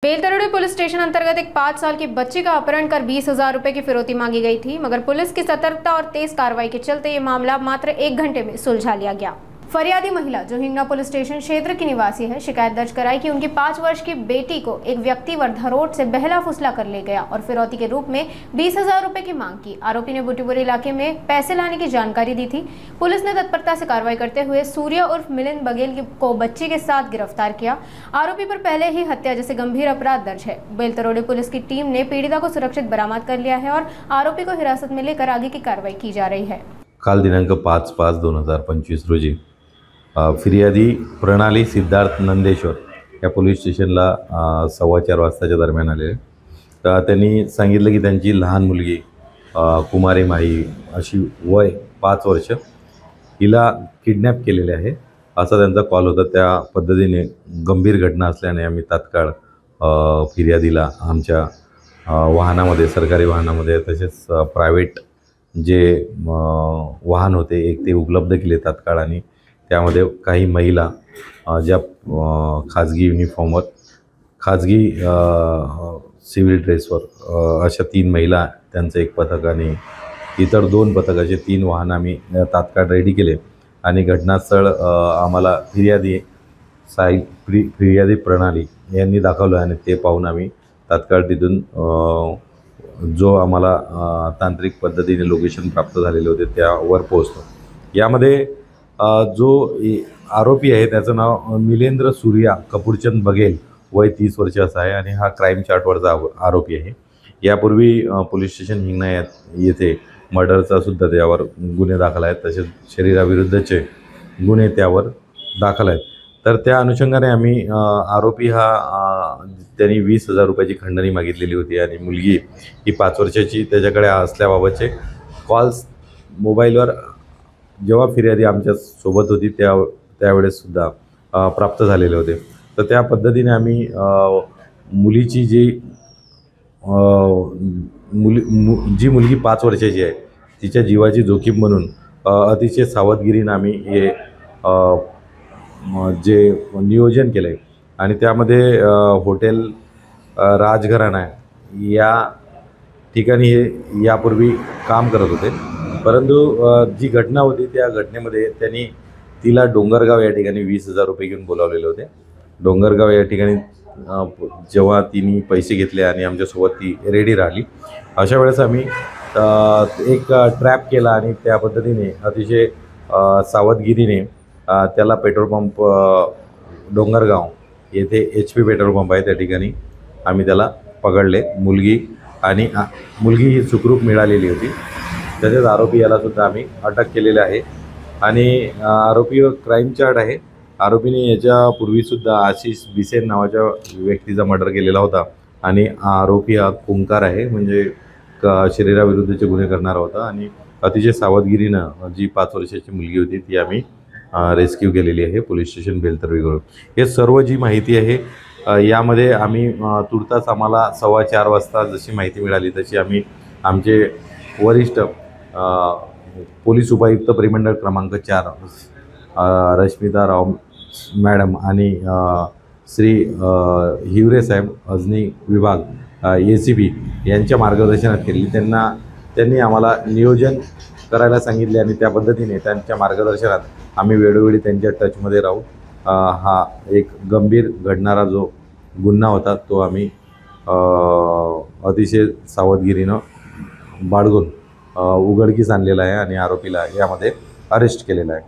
Beltarodi police station अंतर्गत एक 5 साल की बच्ची का अपहरण कर 20,000 रुपए की फिरौती मांगी गई थी, मगर पुलिस की सतर्कता और तेज कार्रवाई के चलते ये मामला मात्र 1 घंटे में सुलझा लिया गया। फरियादी महिला, जो हिंगना पुलिस स्टेशन क्षेत्र की निवासी है, शिकायत दर्ज कराई कि उनकी 5 वर्ष की बेटी को एक व्यक्ति वर्धा रोड से बहला फुसला कर ले गया और फिरौती के रूप में 20,000 रुपए की मांग की। आरोपी ने बुटीपुर इलाके में पैसे लाने की जानकारी दी थी। पुलिस ने तत्परता से कार्रवाई करते हुए सूर्य उर्फ मिलिंद बघेल को बच्ची के साथ गिरफ्तार किया। आरोपी पर पहले ही हत्या जैसे गंभीर अपराध दर्ज है। बेलतरोड़ी पुलिस की टीम ने पीड़िता को सुरक्षित बरामद कर लिया है और आरोपी को हिरासत में लेकर आगे की कार्रवाई की जा रही है। काल दिनांक 5/5/2025 रोजी फिर्यादी प्रणाली सिद्धार्थ नंदेश्वर या पोलीस स्टेशनला 4:15 वाजताच्या दरम्यान आलेले। तर त्यांनी सांगितलं की त्यांची लहान मुलगी कुमारी माई अशी वय 5 वर्ष हिला किडनॅप केलेले आहे असा त्यांचा कॉल होता। त्या पद्धतीने गंभीर घटना असल्याने आम्ही तात्काळ फिर्यादीला आमच्या वाहनामध्ये, सरकारी वाहनामध्ये तसेच प्रायव्हेट जे वाहन होते एक ते उपलब्ध केले तात्काळ आणि त्यामध्ये काही महिला ज्या खाजगी युनिफॉर्मवर, खाजगी सिव्हिल ड्रेसवर अशा 3 महिला, त्यांचं एक पथक आणि इतर 2 पथकाचे 3 वाहन आम्ही तात्काळ रेडी केले आणि घटनास्थळ आम्हाला फिर्यादी प्रणाली यांनी दाखवलं आणि ते पाहून आम्ही तात्काळ तिथून जो आम्हाला तांत्रिक पद्धतीने लोकेशन प्राप्त झालेले होते त्यावर पोहोचलो। यामध्ये जो आरोपी आहे त्याचं नाव मिलेंद्र सूर्या कपूरचंद बघेल, वय 30 वर्ष असं आहे आणि हा क्राईम चार्टवरचा आरोपी आहे। यापूर्वी पोलीस स्टेशन हिंगणा येथे मर्डरचा सुद्धा त्यावर गुन्हे दाखल आहेत, तसेच शरीराविरुद्धचे गुन्हे त्यावर दाखल आहेत। तर त्या अनुषंगाने आम्ही आरोपी त्यांनी 20,000 रुपयाची खंडणी मागितलेली होती आणि मुलगी ही 5 वर्षाची त्याच्याकडे असल्याबाबतचे कॉल्स मोबाईलवर जेव्हा फिर्यादी आमच्या सोबत होती त्यावेळेससुद्धा प्राप्त झालेले होते। तर त्या पद्धतीने आम्ही मुलीची जी मुलगी 5 वर्षाची आहे तिच्या जीवाची जोखीम म्हणून अतिशय सावधगिरीने आम्ही हे जे नियोजन केलं आहे आणि त्यामध्ये हॉटेल राजघराणा या ठिकाणी हे यापूर्वी काम करत होते, परंतु जी घटना होती त्या घटनेमध्ये त्यांनी तिला डोंगरगाव या ठिकाणी 20,000 रुपये घेऊन बोलावलेले होते। डोंगरगाव या ठिकाणी जेव्हा तिने पैसे घेतले आणि आमच्यासोबत ती रेडी राहिली, अशा वेळेस आम्ही एक ट्रॅप केला आणि त्या पद्धतीने अतिशय सावधगिरीने त्याला पेट्रोल पंप डोंगरगाव येथे HP पेट्रोल पंप आहे त्या ठिकाणी आम्ही त्याला पकडले। मुलगी ही सुखरूप मिळालेली होती। तसेच आरोपी यालासुद्धा आम्ही अटक केलेले आहे आणि आरोपीवर क्राईम चार्ट आहे। आरोपीने याच्यापूर्वीसुद्धा आशिष बिसेन नावाच्या व्यक्तीचा मर्डर केलेला होता आणि आरोपी हा कुंकार आहे, म्हणजे शरीराविरुद्धचे गुन्हे करणारा होता आणि अतिशय सावधगिरीनं जी 5 वर्षाची मुलगी होती ती आम्ही रेस्क्यू केलेली आहे पोलीस स्टेशन बेलतरोडीकडून। हे सर्व जी माहिती आहे यामध्ये आम्ही तुर्तास आम्हाला 4:15 वाजता जशी माहिती मिळाली तशी आम्ही आमचे वरिष्ठ पोलीस उपायुक्त परिमंडळ क्रमांक 4 रश्मिता राव मॅडम आणि श्री हिवरे साहेब अजनी विभाग ACP यांच्या मार्गदर्शनात केली। त्यांनी आम्हाला नियोजन करायला सांगितले आणि त्या पद्धतीने त्यांच्या मार्गदर्शनात आम्ही वेळोवेळी त्यांच्या टचमध्ये राहू हा एक गंभीर घडणारा जो गुन्हा होता तो आम्ही अतिशय सावधगिरीनं बाळगून उघडकीस आणलेला आहे आणि आरोपीला यामध्ये अरेस्ट केलेला आहे।